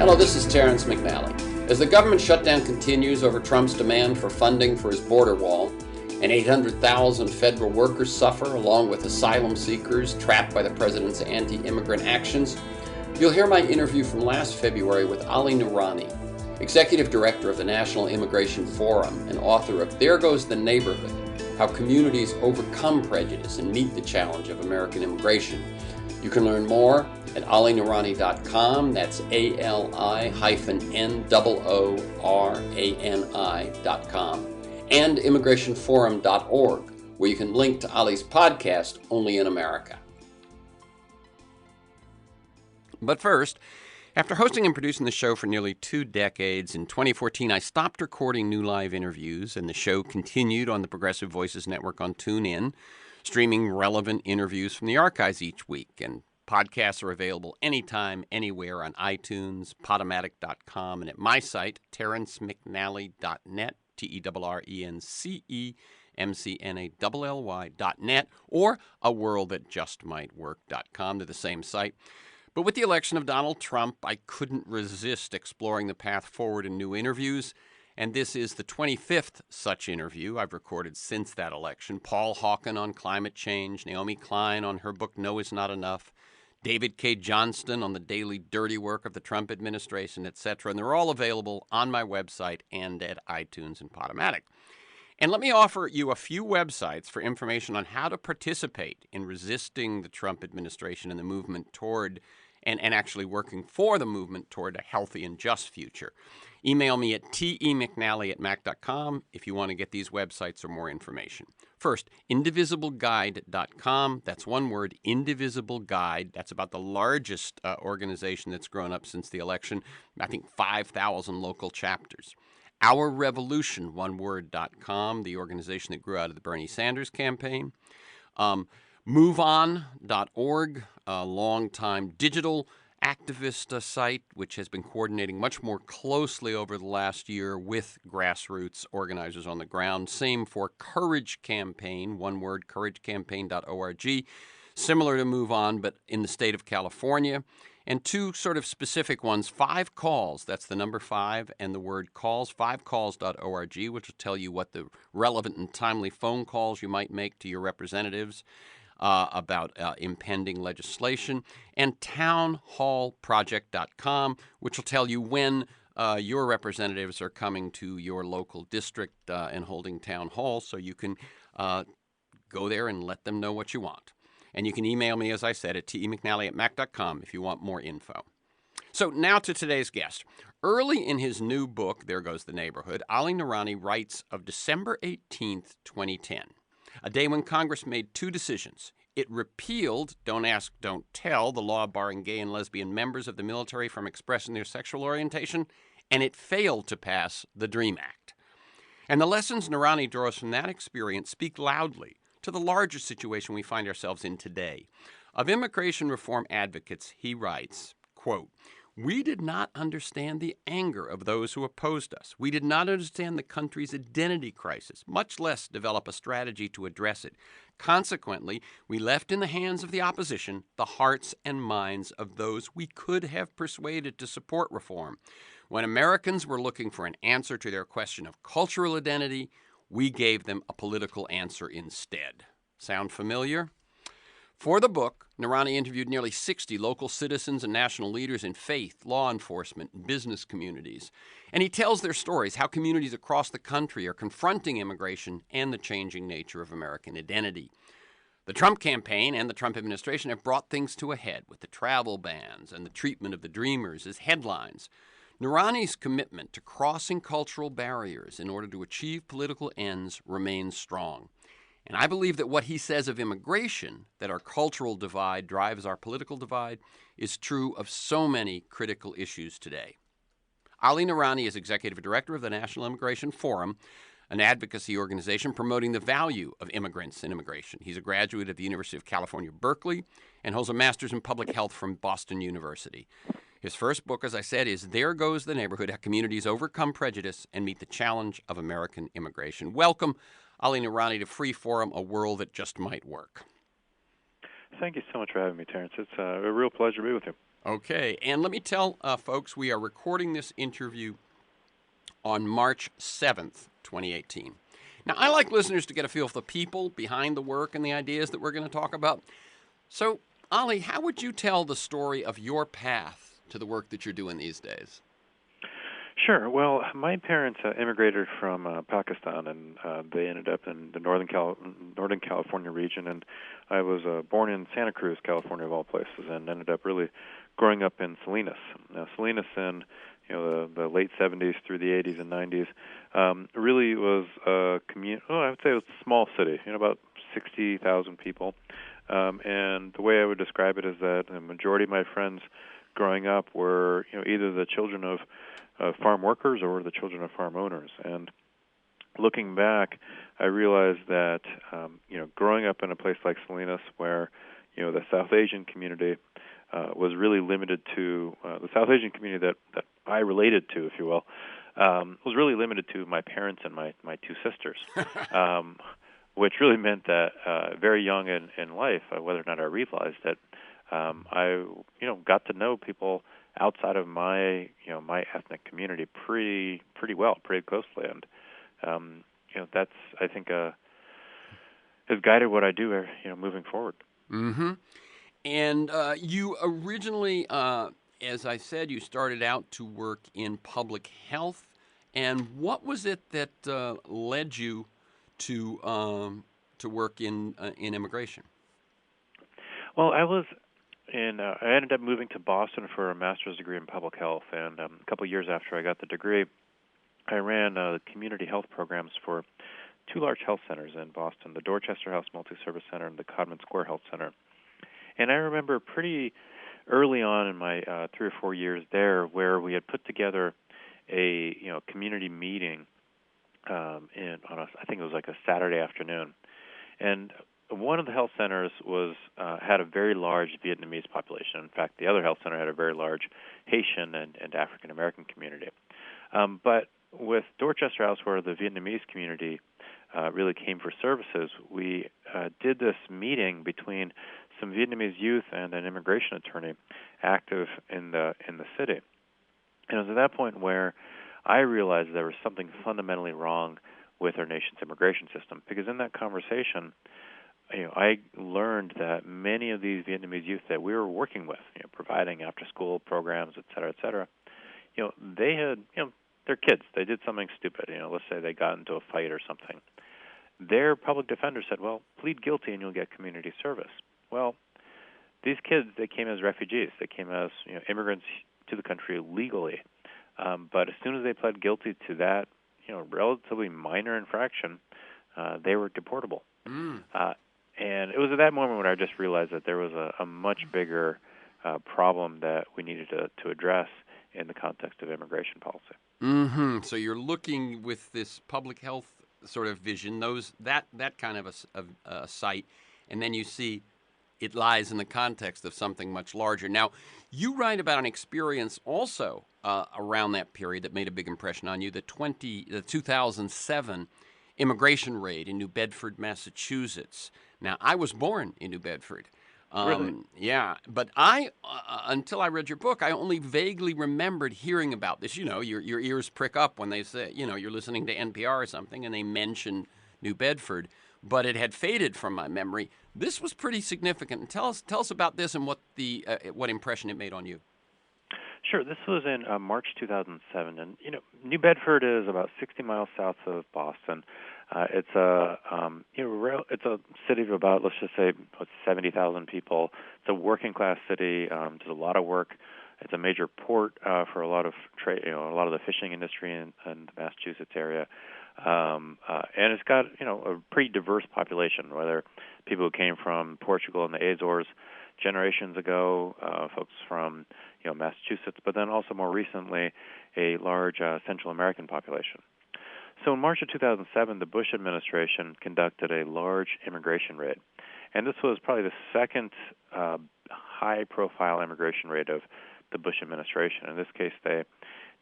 Hello, this is Terrence McNally. As the government shutdown continues over Trump's demand for funding for his border wall, and 800,000 federal workers suffer, along with asylum seekers trapped by the president's anti-immigrant actions, you'll hear my interview from last February with Ali Noorani, Executive Director of the National Immigration Forum and author of There Goes the Neighborhood, How Communities Overcome Prejudice and Meet the Challenge of American Immigration. You can learn more at alinoorani.com, that's ALI-NOORANI.com, and immigrationforum.org, where you can link to Ali's podcast, Only in America. But first, after hosting and producing the show for nearly 2 decades, in 2014 I stopped recording new live interviews, and the show continued on the Progressive Voices Network on TuneIn, streaming relevant interviews from the archives each week. And podcasts are available anytime, anywhere on iTunes, Podomatic.com, and at my site, terrencemcnally.net, TERRENCEMCNALLY.net, or aworldthatjustmightwork.com. They're the same site. But with the election of Donald Trump, I couldn't resist exploring the path forward in new interviews, and this is the 25th such interview I've recorded since that election. Paul Hawken on climate change, Naomi Klein on her book No Is Not Enough, David K. Johnston on the daily dirty work of the Trump administration, etc. And they're all available on my website and at iTunes and Podomatic. And let me offer you a few websites for information on how to participate in resisting the Trump administration and the movement toward, and actually working for the movement toward a healthy and just future. Email me at temcnally@mac.com if you want to get these websites or more information. First, indivisibleguide.com. That's one word, Indivisible Guide. That's about the largest organization that's grown up since the election. I think 5,000 local chapters. OurRevolution, one word.com, the organization that grew out of the Bernie Sanders campaign. MoveOn.org, a longtime digital activist site which has been coordinating much more closely over the last year with grassroots organizers on the ground. Same for Courage Campaign, one word, couragecampaign.org, similar to MoveOn, but in the state of California. And 2 sort of specific ones, 5 Calls, that's the number 5 and the word calls, 5calls.org, which will tell you what the relevant and timely phone calls you might make to your representatives about impending legislation, and townhallproject.com, which will tell you when your representatives are coming to your local district and holding town halls, so you can go there and let them know what you want. And you can email me, as I said, at temcnally@mac.com if you want more info. So now to today's guest. Early in his new book, There Goes the Neighborhood, Ali Noorani writes of December 18th, 2010, a day when Congress made 2 decisions. It repealed, don't ask, don't tell, the law barring gay and lesbian members of the military from expressing their sexual orientation, and it failed to pass the DREAM Act. And the lessons Noorani draws from that experience speak loudly to the larger situation we find ourselves in today. Of immigration reform advocates, he writes, quote, "We did not understand the anger of those who opposed us. We did not understand the country's identity crisis, much less develop a strategy to address it. Consequently, we left in the hands of the opposition the hearts and minds of those we could have persuaded to support reform. When Americans were looking for an answer to their question of cultural identity, we gave them a political answer instead." Sound familiar? For the book, Noorani interviewed nearly 60 local citizens and national leaders in faith, law enforcement, and business communities. And he tells their stories, how communities across the country are confronting immigration and the changing nature of American identity. The Trump campaign and the Trump administration have brought things to a head with the travel bans and the treatment of the Dreamers as headlines. Noorani's commitment to crossing cultural barriers in order to achieve political ends remains strong. And I believe that what he says of immigration, that our cultural divide drives our political divide, is true of so many critical issues today. Ali Noorani is Executive Director of the National Immigration Forum, an advocacy organization promoting the value of immigrants and immigration. He's a graduate of the University of California, Berkeley, and holds a master's in public health from Boston University. His first book, as I said, is There Goes the Neighborhood, How Communities Overcome Prejudice and Meet the Challenge of American Immigration. Welcome, Ali Noorani, to Free Forum, a world that just might work. Thank you so much for having me, Terrence. It's a real pleasure to be with you. Okay, and let me tell folks, we are recording this interview on March 7th, 2018. Now, I like listeners to get a feel for the people behind the work and the ideas that we're going to talk about. So, Ali, how would you tell the story of your path to the work that you're doing these days? Sure. Well, my parents immigrated from Pakistan, and they ended up in the Northern California region. And I was born in Santa Cruz, California, of all places, and ended up really growing up in Salinas. Now, Salinas in the late 70s through the 80s and 90s really was a I would say it was a small city, about 60,000 people. And the way I would describe it is that the majority of my friends growing up were either the children of farm workers or the children of farm owners. And looking back, I realized that growing up in a place like Salinas, where the South Asian community was really limited to the South Asian community that I related to, if you will, was really limited to my parents and my two sisters, which really meant that very young in life, whether or not I realized it, I got to know people outside of my my ethnic community pretty well, pretty closely, and that's, I think, has guided what I do moving forward. Mm-hmm. And you originally, as I said, you started out to work in public health. And what was it that led you to work in immigration? Well, I ended up moving to Boston for a master's degree in public health, and a couple of years after I got the degree, I ran community health programs for two large health centers in Boston, the Dorchester House Multi-Service Center and the Codman Square Health Center. And I remember pretty early on in my 3 or 4 years there, where we had put together a community meeting I think it was like a Saturday afternoon, and one of the health centers had a very large Vietnamese population. In fact, the other health center had a very large Haitian and African American community. But with Dorchester House, where the Vietnamese community really came for services, we did this meeting between some Vietnamese youth and an immigration attorney active in the city. And it was at that point where I realized there was something fundamentally wrong with our nation's immigration system, because in that conversation, I learned that many of these Vietnamese youth that we were working with, providing after-school programs, et cetera, they had, they're kids. They did something stupid. Let's say they got into a fight or something. Their public defender said, well, plead guilty and you'll get community service. Well, these kids, they came as refugees. They came as immigrants to the country legally. But as soon as they pled guilty to that, relatively minor infraction, they were deportable. Mm. And it was at that moment when I just realized that there was a much bigger problem that we needed to address in the context of immigration policy. Mm-hmm. So you're looking with this public health sort of vision, that kind of a site, and then you see it lies in the context of something much larger. Now, you write about an experience also around that period that made a big impression on you, the 2007 immigration raid in New Bedford, Massachusetts. Now, I was born in New Bedford. Really? Yeah, but I until I read your book, I only vaguely remembered hearing about this. Your ears prick up when they say, you're listening to NPR or something, and they mention New Bedford, but it had faded from my memory. This was pretty significant. Tell us about this and what impression it made on you. Sure. This was in March 2007, and New Bedford is about 60 miles south of Boston. It's a it's a city of about, let's just say, 70,000 people. It's a working class city. Does a lot of work. It's a major port for a lot of trade, a lot of the fishing industry in the Massachusetts area. And it's got a pretty diverse population, whether people who came from Portugal and the Azores generations ago, folks from Massachusetts, but then also more recently a large Central American population. So in March of 2007, the Bush administration conducted a large immigration raid, and this was probably the second high-profile immigration raid of the Bush administration. In this case, they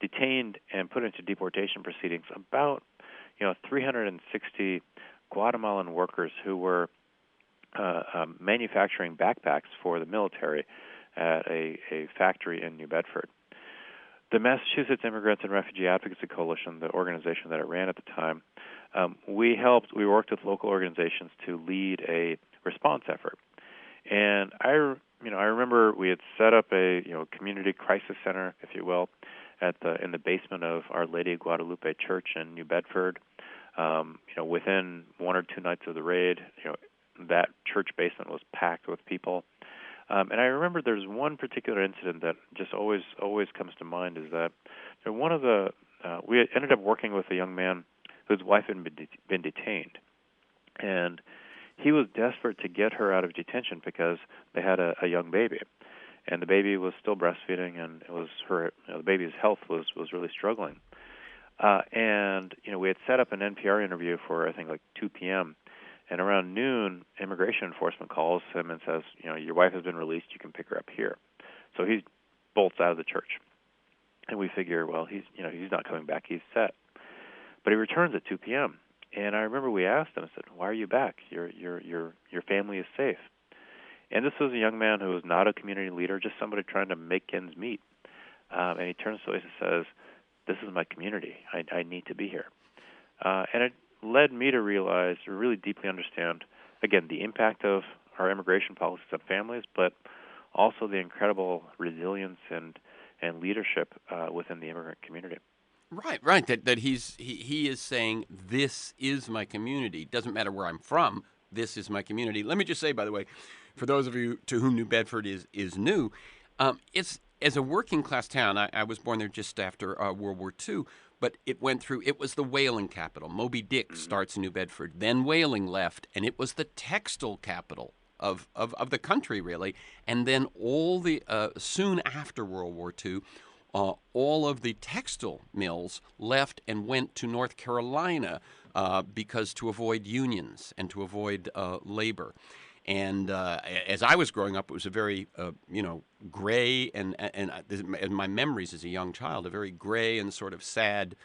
detained and put into deportation proceedings about 360 Guatemalan workers who were manufacturing backpacks for the military at a factory in New Bedford. The Massachusetts Immigrants and Refugee Advocacy Coalition, the organization that it ran at the time, we worked with local organizations to lead a response effort. And I remember we had set up a community crisis center, if you will, in the basement of Our Lady of Guadalupe Church in New Bedford. Within 1 or 2 nights of the raid, that church basement was packed with people. And I remember there's one particular incident that just always comes to mind, is that we ended up working with a young man whose wife had been detained, and he was desperate to get her out of detention because they had a young baby, and the baby was still breastfeeding, and it was the baby's health was really struggling. And we had set up an NPR interview for, I think, like 2 p.m., and around noon, immigration enforcement calls him and says, your wife has been released, you can pick her up here. So he bolts out of the church. And we figure, well, he's not coming back, he's set. But he returns at 2 p.m. And I remember we asked him, I said, why are you back? Your family is safe. And this was a young man who was not a community leader, just somebody trying to make ends meet. And he turns to us and says, this is my community. I need to be here. And it led me to realize, or really deeply understand, again, the impact of our immigration policies on families, but also the incredible resilience and leadership within the immigrant community. Right. That he is saying, this is my community. Doesn't matter where I'm from. This is my community. Let me just say, by the way, for those of you to whom New Bedford is new, it's as a working class town. I was born there just after World War II. But it was the whaling capital. Moby Dick starts in New Bedford. Then whaling left, and it was the textile capital of the country, really. And then soon after World War II, all of the textile mills left and went to North Carolina because to avoid unions and to avoid labor. And as I was growing up, it was a very, gray and my memories as a young child, a very gray and sort of sad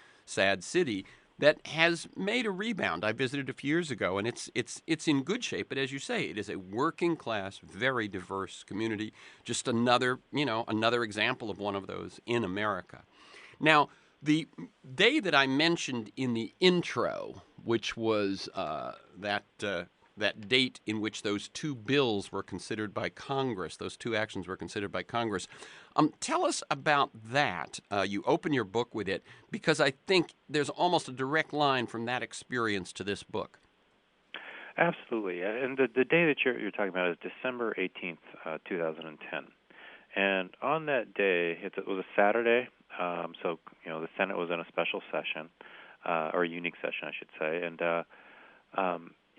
city that has made a rebound. I visited a few years ago, and it's in good shape. But as you say, it is a working class, very diverse community. Just another example of one of those in America. Now, the day that I mentioned in the intro, which was that date in which those 2 bills were considered by Congress, those 2 actions were considered by Congress. Tell us about that. You open your book with it because I think there's almost a direct line from that experience to this book. Absolutely. And the day that you're talking about is December 18th, 2010. And on that day, it was a Saturday, so the Senate was in a special session, or a unique session, I should say, and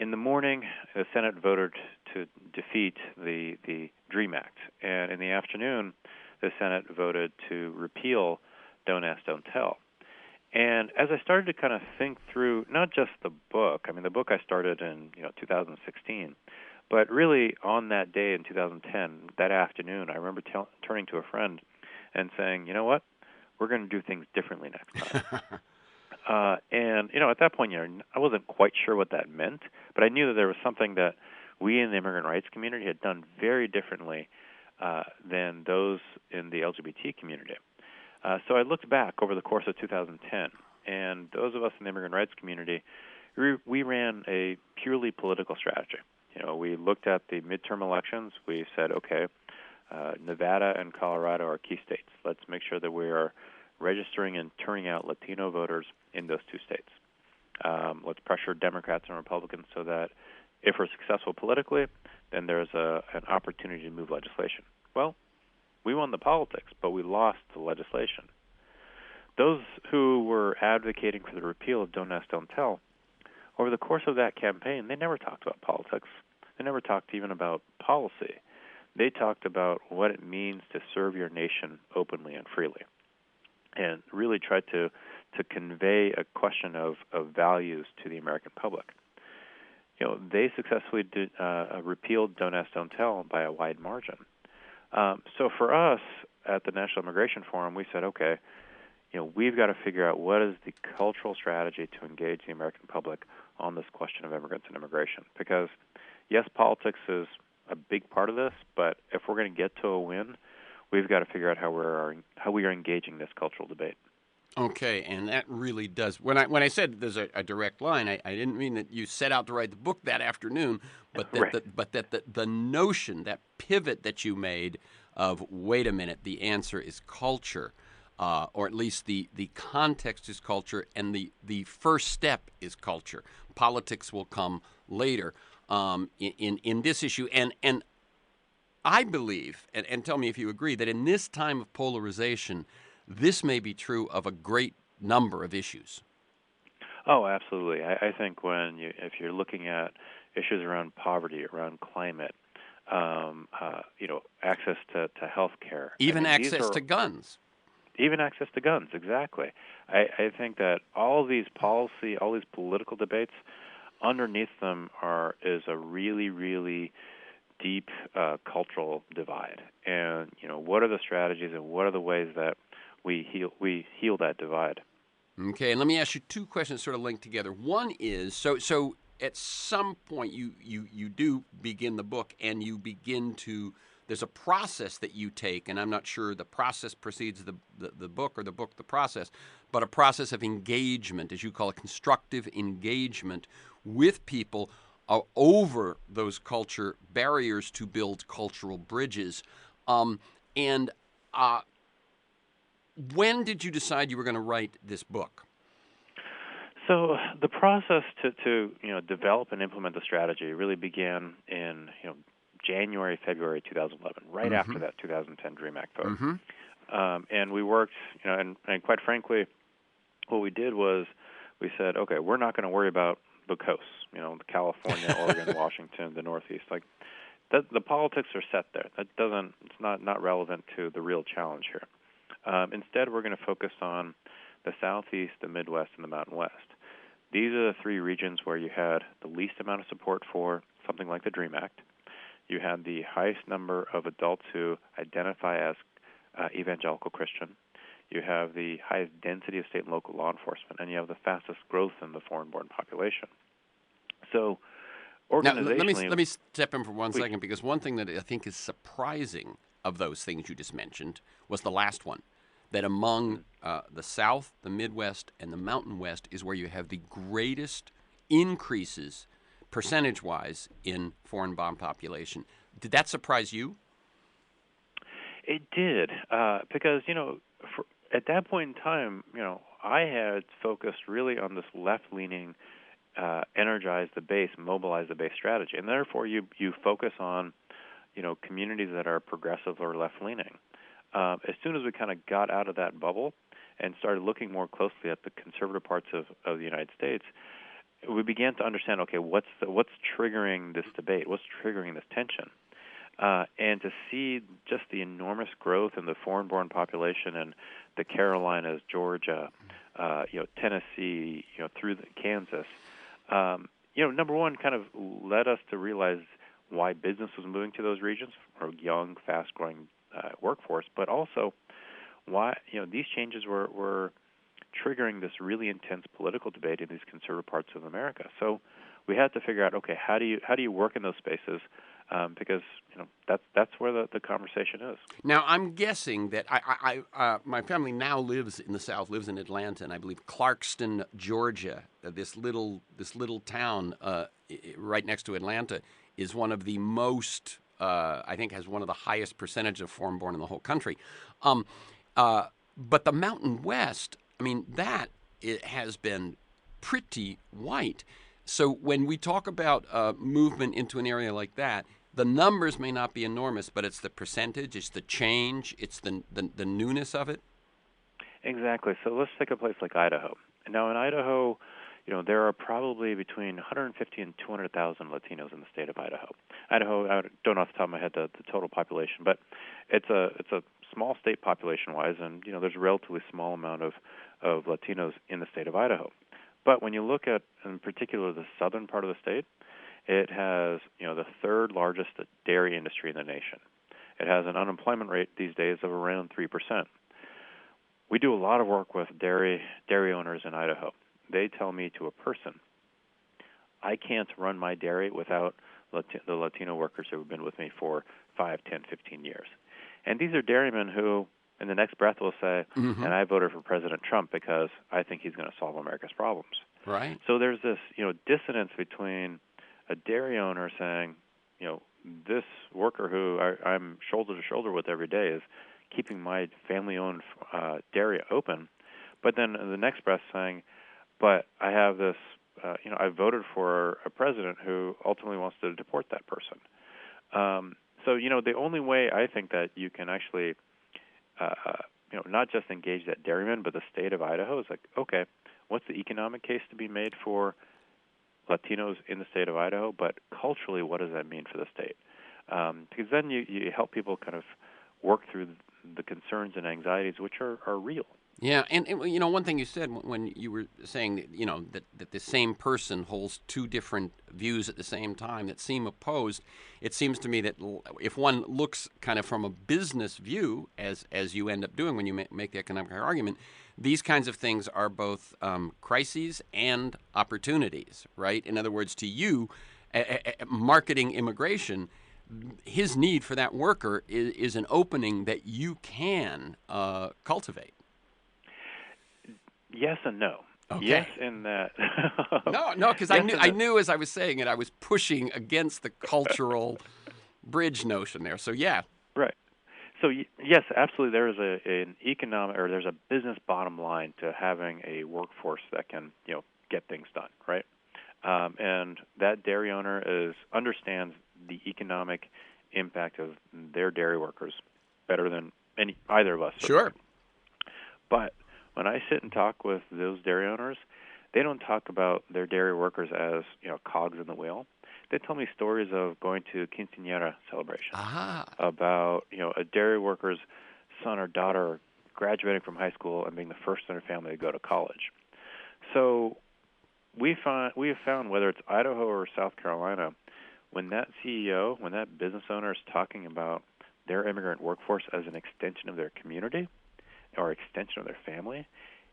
in the morning, the Senate voted to defeat the DREAM Act, and in the afternoon, the Senate voted to repeal Don't Ask, Don't Tell. And as I started to kind of think through not just the book, the book I started in 2016, but really on that day in 2010, that afternoon, I remember turning to a friend and saying, you know what, we're going to do things differently next time. And at that point, I wasn't quite sure what that meant, but I knew that there was something that we in the immigrant rights community had done very differently than those in the LGBT community. So I looked back over the course of 2010, and those of us in the immigrant rights community, we ran a purely political strategy. We looked at the midterm elections. We said, okay, Nevada and Colorado are key states. Let's make sure that we are registering and turning out Latino voters in those 2 states. Let's pressure Democrats and Republicans so that if we're successful politically, then there's an opportunity to move legislation. Well, we won the politics, but we lost the legislation. Those who were advocating for the repeal of Don't Ask, Don't Tell, over the course of that campaign, they never talked about politics. They never talked even about policy. They talked about what it means to serve your nation openly and freely, and really tried to convey a question of values to the American public. They successfully repealed Don't Ask, Don't Tell by a wide margin. So for us at the National Immigration Forum, we said, okay, we've got to figure out what is the cultural strategy to engage the American public on this question of immigrants and immigration. Because, yes, politics is a big part of this, but if we're going to get to a win, we've got to figure out how we are engaging this cultural debate. Okay, and that really does. When I said there's a direct line, I didn't mean that you set out to write the book that afternoon, but Right. that the notion, that pivot that you made of wait a minute, the answer is culture, or at least the context is culture, and the first step is culture. Politics will come later in this issue, and I believe, and tell me if you agree, that in this time of polarization, this may be true of a great number of issues. Oh, absolutely. I think if you're looking at issues around poverty, around climate, access to health care. I Even mean, these access are to guns. even access to guns. Exactly. I think that all these political debates, underneath them is a really, really deep cultural divide. And what are the strategies and what are the ways that we heal that divide? Okay, and let me ask you two questions sort of linked together. One is so at some point you do begin the book and you begin to there's a process that you take, and I'm not sure the process precedes the book or the book the process, but a process of engagement, as you call it, constructive engagement with people over those culture barriers to build cultural bridges. And when did you decide you were going to write this book? So the process to develop and implement the strategy really began in January, February 2011, right Mm-hmm. after that 2010 DREAM Act vote. Mm-hmm. And we worked, and quite frankly, what we did was we said, okay, we're not going to worry about the coasts, the California, Oregon, Washington, the Northeast. Like the politics are set there. It's not relevant to the real challenge here. Instead, we're going to focus on the Southeast, the Midwest, and the Mountain West. These are the three regions where you had the least amount of support for something like the DREAM Act. You had the highest number of adults who identify as evangelical Christian. You have the highest density of state and local law enforcement, and you have the fastest growth in the foreign-born population. So, Now, organizationally, let me step in for 1 second, because one thing that I think is surprising of those things you just mentioned was the last one, that among the South, the Midwest, and the Mountain West is where you have the greatest increases, percentage-wise, in foreign bomb population. Did that surprise you? it did, because at that point in time, I had focused really on this left-leaning, energize the base, mobilize the base strategy, and therefore you focus on communities that are progressive or left-leaning. As soon as we kind of got out of that bubble and started looking more closely at the conservative parts of the United States, we began to understand, okay, what's triggering this debate? What's triggering this tension? And to see just the enormous growth in the foreign-born population in the Carolinas, Georgia, Tennessee, through Kansas, number one, kind of led us to realize why business was moving to those regions, or young, fast-growing workforce, but also why these changes were triggering this really intense political debate in these conservative parts of America. So we had to figure out, okay, how do you work in those spaces? Because that's where the conversation is. Now, I'm guessing that my family now lives in the South, lives in Atlanta, and I believe Clarkston, Georgia, this little town right next to Atlanta, is one of the most, I think, has one of the highest percentage of foreign-born in the whole country. But the Mountain West, I mean, it has been pretty white. So when we talk about movement into an area like that, the numbers may not be enormous, but it's the percentage, it's the change, it's the newness of it. Exactly. So let's take a place like Idaho. Now, in Idaho, there are probably between 150 and 200,000 Latinos in the state of Idaho. I don't know off the top of my head the total population, but it's a small state population-wise, and there's a relatively small amount of Latinos in the state of Idaho. But when you look at, in particular, the southern part of the state, it has the third largest dairy industry in the nation. It has an unemployment rate these days of around 3%. We do a lot of work with dairy owners in Idaho. They tell me to a person, I can't run my dairy without the Latino workers who have been with me for 5, 10, 15 years. And these are dairymen who, in the next breath, will say, Mm-hmm. and I voted for President Trump because I think he's going to solve America's problems. Right. So there's this, dissonance between a dairy owner saying, this worker who I'm shoulder to shoulder with every day is keeping my family-owned dairy open, but then in the next breath saying, but I have this, I voted for a president who ultimately wants to deport that person. So, the only way I think that you can actually, not just engage that dairyman, but the state of Idaho is like, okay, what's the economic case to be made for Latinos in the state of Idaho, but culturally, what does that mean for the state? Because then you help people kind of work through the concerns and anxieties, which are real. Yeah, and one thing you said when you were saying that, that the same person holds two different views at the same time that seem opposed, it seems to me that if one looks kind of from a business view, as you end up doing when you make the economic argument, these kinds of things are both crises and opportunities, right? In other words, to you, marketing immigration, his need for that worker is an opening that you can cultivate. Yes and no. Okay. Yes, in that. No, because yes, I knew as I was saying it, I was pushing against the cultural bridge notion there. So yeah. Right. So yes, absolutely. There is an economic, or there's a business bottom line to having a workforce that can get things done, right? And that dairy owner understands the economic impact of their dairy workers better than either of us. Sure. But when I sit and talk with those dairy owners, they don't talk about their dairy workers as cogs in the wheel. They tell me stories of going to quinceañera celebrations, about a dairy worker's son or daughter graduating from high school and being the first in their family to go to college. So we have found, whether it's Idaho or South Carolina, when that CEO, when that business owner is talking about their immigrant workforce as an extension of their community or extension of their family,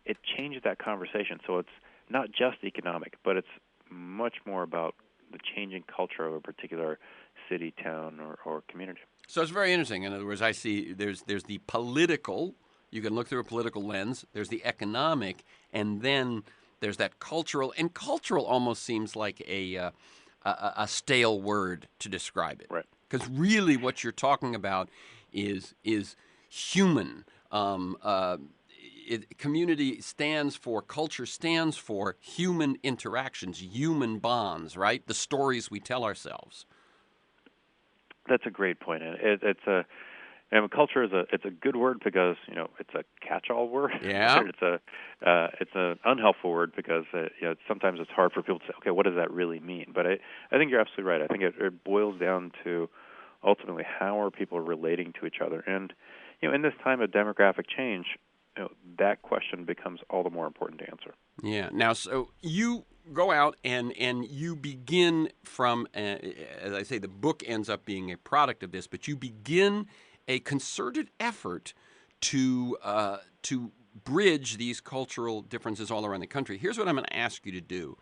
it changes that conversation. So it's not just economic, but it's much more about the changing culture of a particular city, town, or community. So it's very interesting. In other words, I see there's the political. You can look through a political lens. There's the economic, and then there's that cultural. And cultural almost seems like a stale word to describe it. Right. Because really, what you're talking about is human. Community stands for, culture stands for human interactions, human bonds, right? The stories we tell ourselves. That's a great point. And culture is a good word because it's a catch-all word. Yeah. It's an unhelpful word because sometimes it's hard for people to say, okay, what does that really mean? But I think you're absolutely right. I think it boils down to ultimately how are people relating to each other, and in this time of demographic change, that question becomes all the more important to answer. Yeah. Now, so you go out and you begin from, as I say, the book ends up being a product of this, but you begin a concerted effort to bridge these cultural differences all around the country. Here's what I'm going to ask you to do.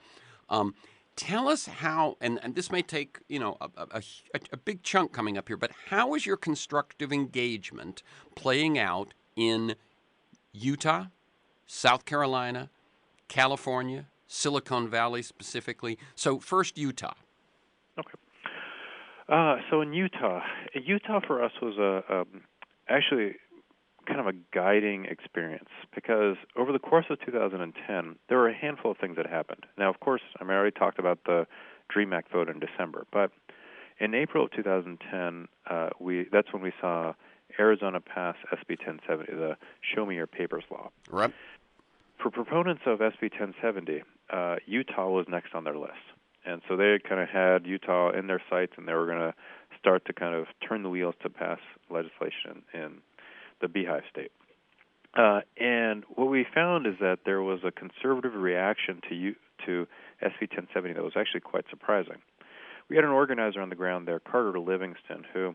Tell us how, and this may take a big chunk coming up here, but how is your constructive engagement playing out in Utah, South Carolina, California, Silicon Valley specifically? So first, Utah. Okay. So in Utah for us was actually kind of a guiding experience, because over the course of 2010, there were a handful of things that happened. Now, of course, I already talked about the DREAM Act vote in December, but in April of 2010, that's when we saw Arizona pass SB 1070, the Show Me Your Papers law. Right. For proponents of SB 1070, Utah was next on their list. And so they kind of had Utah in their sights, and they were going to start to kind of turn the wheels to pass legislation in the Beehive State. And what we found is that there was a conservative reaction to SB 1070 that was actually quite surprising. We had an organizer on the ground there, Carter Livingston, who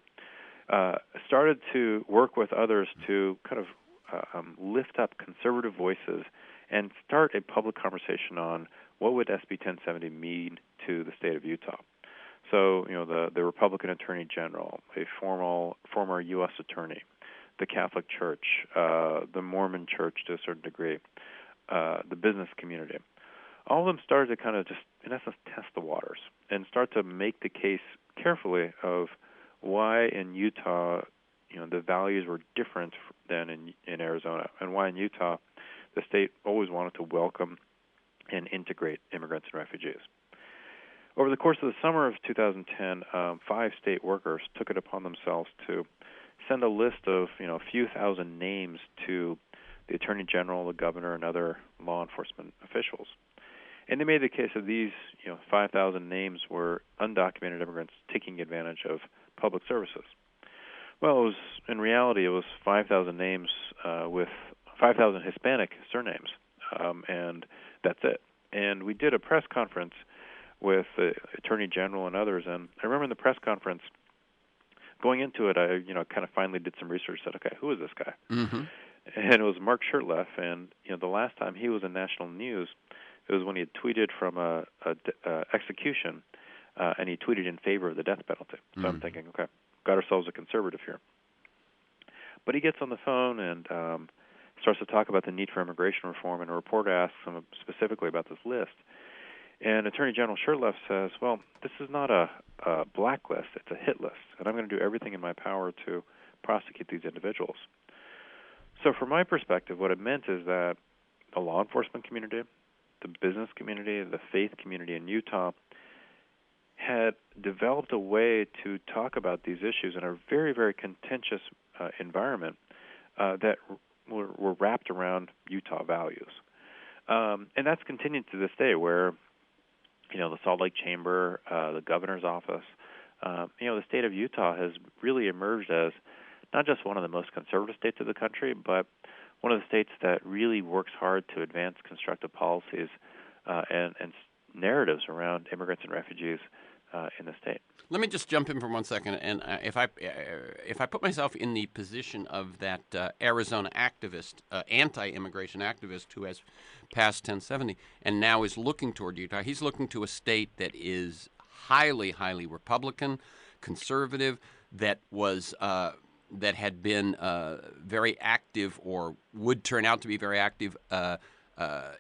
started to work with others to kind of lift up conservative voices and start a public conversation on what would SB 1070 mean to the state of Utah. So, the Republican Attorney General, a former U.S. Attorney, the Catholic Church, the Mormon Church to a certain degree, the business community. All of them started to kind of just, in essence, test the waters and start to make the case carefully of why in Utah, the values were different than in Arizona, and why in Utah the state always wanted to welcome and integrate immigrants and refugees. Over the course of the summer of 2010, 5 state workers took it upon themselves to send a list of a few thousand names to the Attorney General, the governor, and other law enforcement officials. And they made the case that these 5,000 names were undocumented immigrants taking advantage of public services. Well, in reality, it was 5,000 names with 5,000 Hispanic surnames, and that's it. And we did a press conference with the Attorney General and others, and I remember in the press conference, going into it, I kind of finally did some research, said, okay, who is this guy? Mm-hmm. And it was Mark Shurtleff, and the last time he was in national news, it was when he had tweeted from a execution, and he tweeted in favor of the death penalty. So I'm thinking, okay, got ourselves a conservative here. But he gets on the phone and starts to talk about the need for immigration reform, and a reporter asks him specifically about this list. And Attorney General Shurtleff says, well, this is not a blacklist, it's a hit list, and I'm going to do everything in my power to prosecute these individuals. So from my perspective, what it meant is that the law enforcement community, the business community, the faith community in Utah had developed a way to talk about these issues in a very, very contentious environment that were wrapped around Utah values. And that's continued to this day where the Salt Lake Chamber, the governor's office, the state of Utah has really emerged as not just one of the most conservative states of the country, but one of the states that really works hard to advance constructive policies and narratives around immigrants and refugees in the state. Let me just jump in for 1 second, and if I put myself in the position of that Arizona activist, anti-immigration activist who has passed 1070 and now is looking toward Utah, he's looking to a state that is highly, highly Republican, conservative, that was that had been very active or would turn out to be very active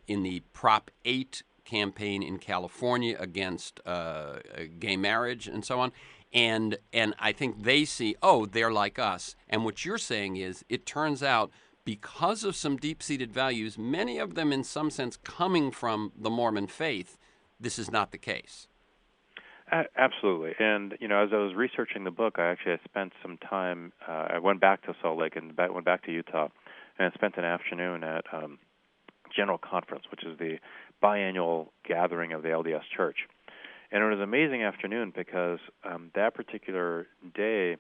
in the Prop 8 campaign in California against gay marriage and so on. And I think they see, oh, they're like us. And what you're saying is it turns out because of some deep-seated values, many of them in some sense coming from the Mormon faith, this is not the case. Absolutely. And, as I was researching the book, I spent some time, I went back to Salt Lake and went back to Utah and spent an afternoon at General Conference, which is the biannual gathering of the LDS Church. And it was an amazing afternoon because that particular day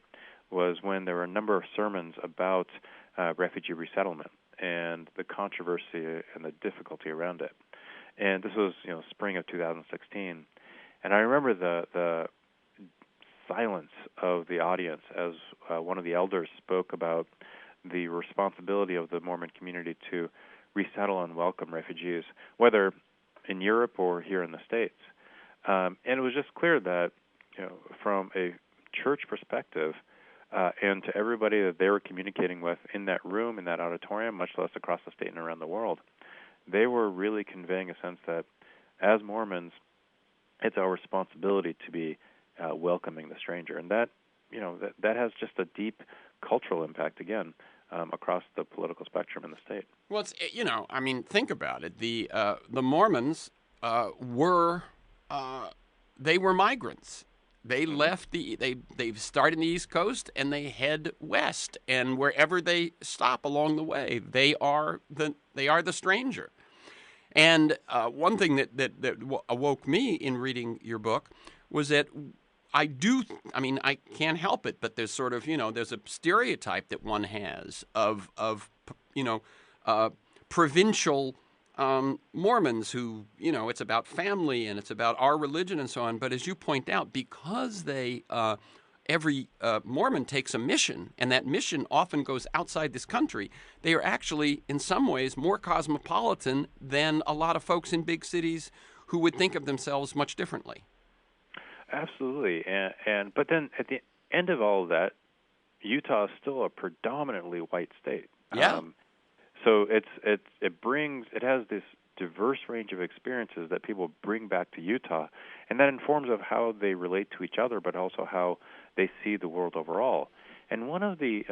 was when there were a number of sermons about refugee resettlement and the controversy and the difficulty around it. And this was, spring of 2016. And I remember the silence of the audience as one of the elders spoke about the responsibility of the Mormon community to resettle and welcome refugees, whether in Europe or here in the States. And it was just clear that, from a church perspective, and to everybody that they were communicating with in that room, in that auditorium, much less across the state and around the world, they were really conveying a sense that as Mormons, it's our responsibility to be welcoming the stranger. And that, that has just a deep cultural impact, again, across the political spectrum in the state. Well, it's, think about it. The Mormons were migrants. They left they start in the East Coast and they head west, and wherever they stop along the way, they are the stranger. And one thing that awoke me in reading your book was that I can't help it, but there's sort of, there's a stereotype that one has of provincial Mormons who, it's about family and it's about our religion and so on. But as you point out, because every Mormon takes a mission, and that mission often goes outside this country, they are actually, in some ways, more cosmopolitan than a lot of folks in big cities who would think of themselves much differently. Absolutely. And but then at the end of all of that, Utah is still a predominantly white state. Yeah. So it has this diverse range of experiences that people bring back to Utah, and that informs of how they relate to each other, but also how they see the world overall. And one of the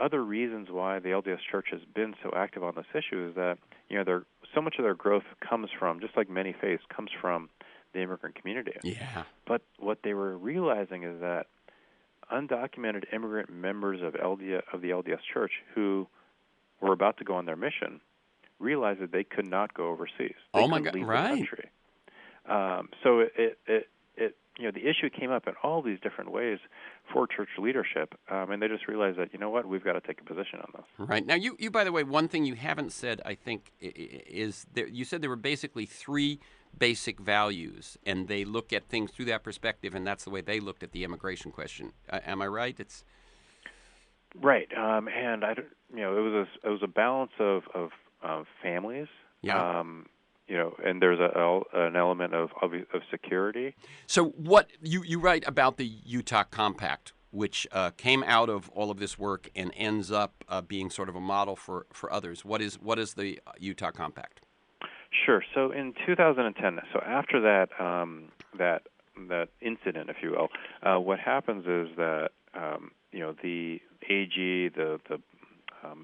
other reasons why the LDS Church has been so active on this issue is that so much of their growth comes from, just like many faiths, comes from the immigrant community. Yeah. But what they were realizing is that undocumented immigrant members of the LDS Church who were about to go on their mission realized that they could not go overseas. They Oh my couldn't God! leave the Right. country. So the issue came up in all these different ways for church leadership, and they just realized that, we've got to take a position on this. Right. Now, you by the way, one thing you haven't said, I think, is that you said there were basically three basic values, and they look at things through that perspective, and that's the way they looked at the immigration question. Am I right? It's Right, and it was a balance of families. yeah. And there's an element of security. So what you write about the Utah Compact, which came out of all of this work and ends up being sort of a model for others. What is the Utah Compact? Sure. So in 2010, so after that incident, if you will, what happens is that the AG, the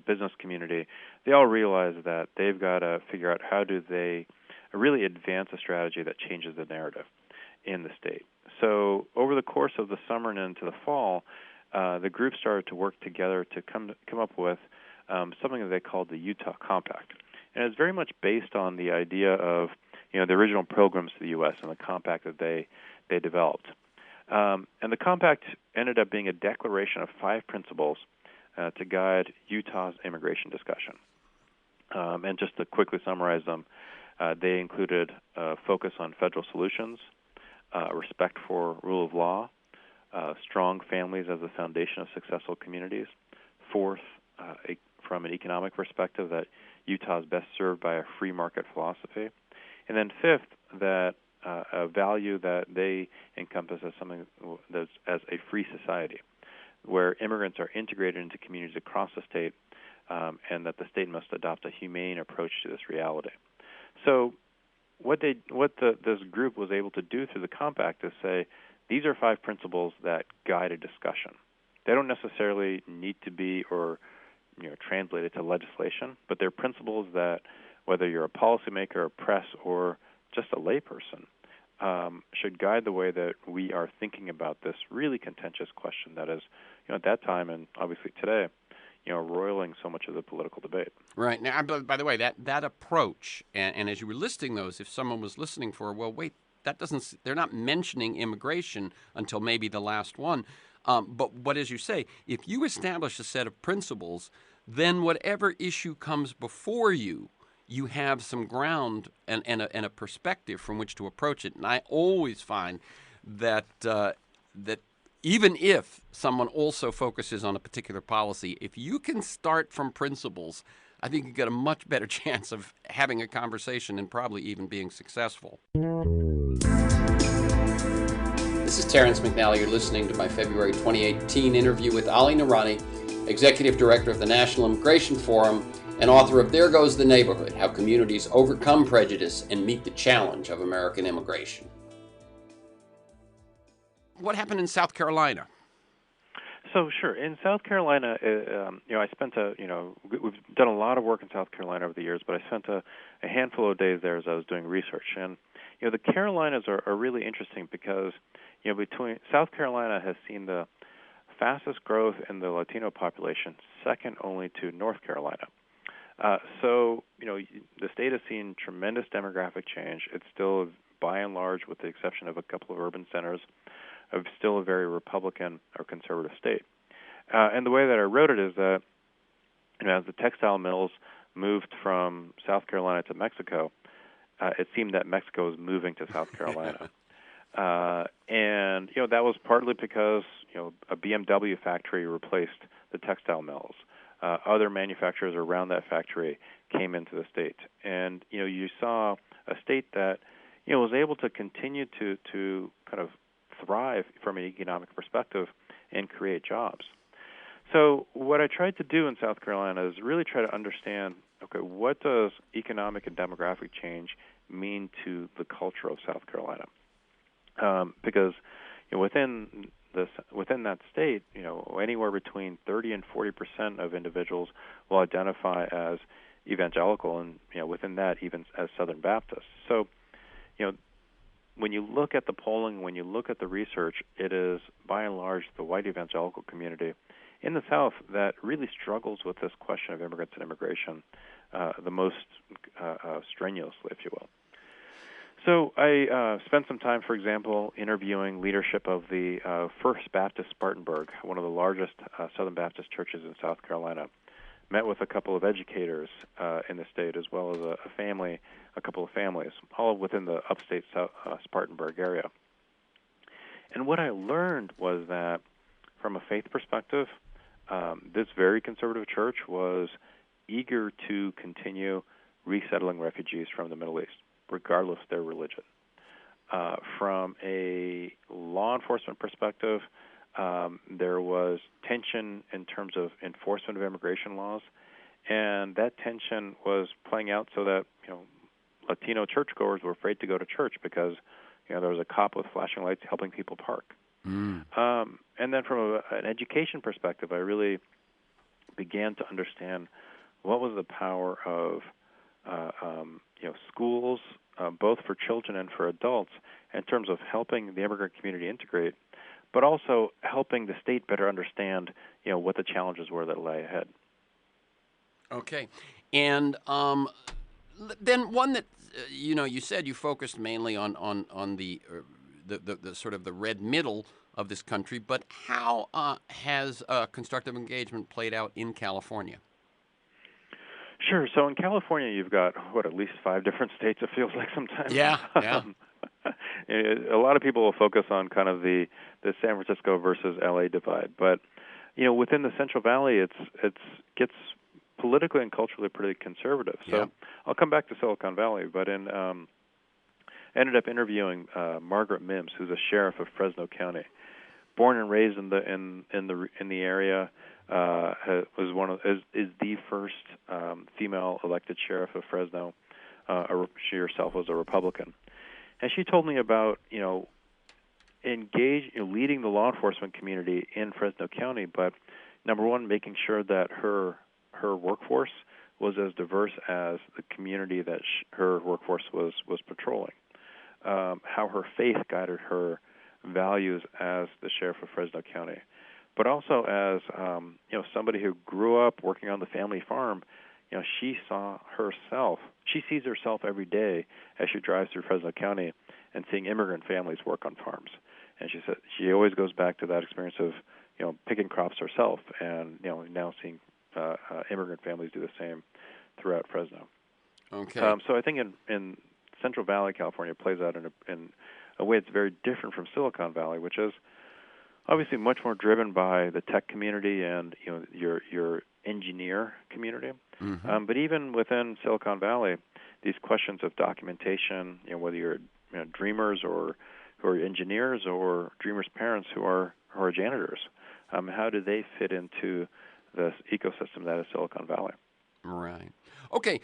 business community, they all realize that they've got to figure out how do they really advance a strategy that changes the narrative in the state. So over the course of the summer and into the fall, the group started to work together to come up with something that they called the Utah Compact. And it's very much based on the idea of the original pilgrims to the U.S. and the compact that they developed. And the compact ended up being a declaration of 5 principles to guide Utah's immigration discussion. And just to quickly summarize them, they included focus on federal solutions, respect for rule of law, strong families as the foundation of successful communities. Fourth, from an economic perspective, that Utah is best served by a free market philosophy. And then fifth, that a value that they encompass as something that's as a free society, where immigrants are integrated into communities across the state, and that the state must adopt a humane approach to this reality. So this group was able to do through the compact is say, these are 5 principles that guide a discussion. They don't necessarily need to be or translated to legislation, but they're principles that, whether you're a policymaker, a press, or just a layperson, should guide the way that we are thinking about this really contentious question that is, at that time and obviously today, roiling so much of the political debate. Right. Now, by the way, that approach, and as you were listing those, if someone was listening for, well, wait, they're not mentioning immigration until maybe the last one. But as you say, if you establish a set of principles, then whatever issue comes before you, you have some ground and a perspective from which to approach it. And I always find that that even if someone also focuses on a particular policy, if you can start from principles, I think you get a much better chance of having a conversation and probably even being successful. This is Terrence McNally. You're listening to my February 2018 interview with Ali Noorani, Executive Director of the National Immigration Forum and author of There Goes the Neighborhood, How Communities Overcome Prejudice and Meet the Challenge of American Immigration. What happened in South Carolina? So sure, in South Carolina, I spent we've done a lot of work in South Carolina over the years, but I spent a handful of days there as I was doing research. And the Carolinas are really interesting because between South Carolina has seen the fastest growth in the Latino population, second only to North Carolina. So the state has seen tremendous demographic change. It's still, by and large, with the exception of a couple of urban centers, of still a very Republican or conservative state. And the way that I wrote it is that, as the textile mills moved from South Carolina to Mexico, it seemed that Mexico was moving to South Carolina. And that was partly because a BMW factory replaced the textile mills. Other manufacturers around that factory came into the state, and you saw a state that was able to continue to kind of thrive from an economic perspective and create jobs. So what I tried to do in South Carolina is really try to understand, okay, what does economic and demographic change mean to the culture of South Carolina? Because within that state, anywhere between 30 and 40% of individuals will identify as evangelical, and within that, even as Southern Baptists. So, when you look at the polling, when you look at the research, it is by and large the white evangelical community in the South that really struggles with this question of immigrants and immigration the most strenuously, if you will. So I spent some time, for example, interviewing leadership of the First Baptist Spartanburg, one of the largest Southern Baptist churches in South Carolina. Met with a couple of educators in the state, as well as a couple of families, all within the upstate Spartanburg area. And what I learned was that, from a faith perspective, this very conservative church was eager to continue resettling refugees from the Middle East, regardless of their religion. From a law enforcement perspective, there was tension in terms of enforcement of immigration laws, and that tension was playing out so that Latino churchgoers were afraid to go to church because there was a cop with flashing lights helping people park. And then from an education perspective, I really began to understand what was the power of schools, both for children and for adults, in terms of helping the immigrant community integrate, but also helping the state better understand what the challenges were that lay ahead. Okay. And then one that, you said you focused mainly on the sort of the red middle of this country, but how has constructive engagement played out in California? Sure. So in California, you've got, at least 5 different states, it feels like sometimes. Yeah. A lot of people will focus on kind of the San Francisco versus LA divide, but within the Central Valley, it gets politically and culturally pretty conservative. So I'll come back to Silicon Valley, but ended up interviewing Margaret Mims, who's a sheriff of Fresno County, born and raised in the area. Is the first female elected sheriff of Fresno. She herself was a Republican. And she told me about, leading the law enforcement community in Fresno County, but number one, making sure that her workforce was as diverse as the community that her workforce was patrolling. How her faith guided her values as the sheriff of Fresno County, but also as somebody who grew up working on the family farm. She sees herself every day as she drives through Fresno County and seeing immigrant families work on farms. And she said she always goes back to that experience of picking crops herself, and now seeing immigrant families do the same throughout Fresno. Okay. So I think in Central Valley, California, plays out in a way that's very different from Silicon Valley, which is obviously much more driven by the tech community and your engineer community. Mm-hmm. But even within Silicon Valley, these questions of documentation, whether you're dreamers or who are engineers, or dreamers' parents who are janitors, how do they fit into this ecosystem that is Silicon Valley? Right. Okay.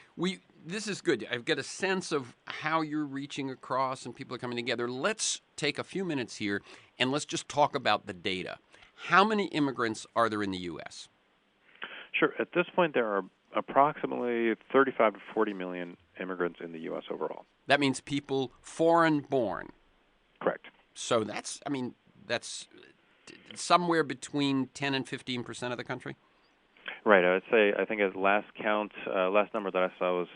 This is good. I've got a sense of how you're reaching across and people are coming together. Let's take a few minutes here and let's just talk about the data. How many immigrants are there in the U.S.? Sure. At this point, there are approximately 35 to 40 million immigrants in the U.S. overall. That means people foreign born. Correct. So that's somewhere between 10 and 15% of the country? Right. I think at last number that I saw was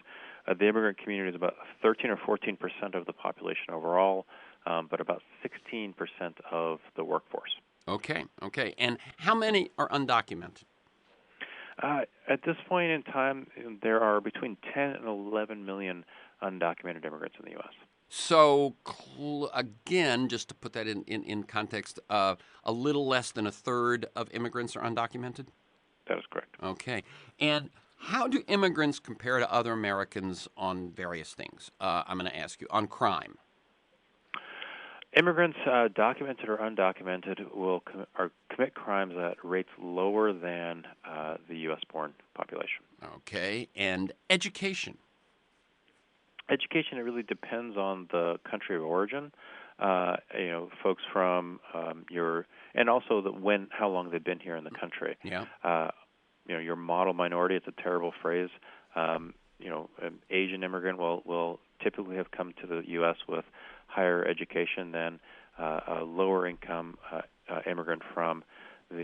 the immigrant community is about 13 or 14% of the population overall, but about 16% of the workforce. Okay. And how many are undocumented? At this point in time, there are between 10 and 11 million undocumented immigrants in the U.S. So, again, just to put that in context, a little less than a third of immigrants are undocumented? That is correct. Okay. And how do immigrants compare to other Americans on various things? I'm going to ask you. On crime? Immigrants, documented or undocumented, commit crimes at rates lower than the U.S.-born population. Okay, and education. Education, it really depends on the country of origin. Folks from and also how long they've been here in the country. Yeah. Your model minority. It's a terrible phrase. An Asian immigrant will typically have come to the U.S. with higher education than a lower income immigrant from,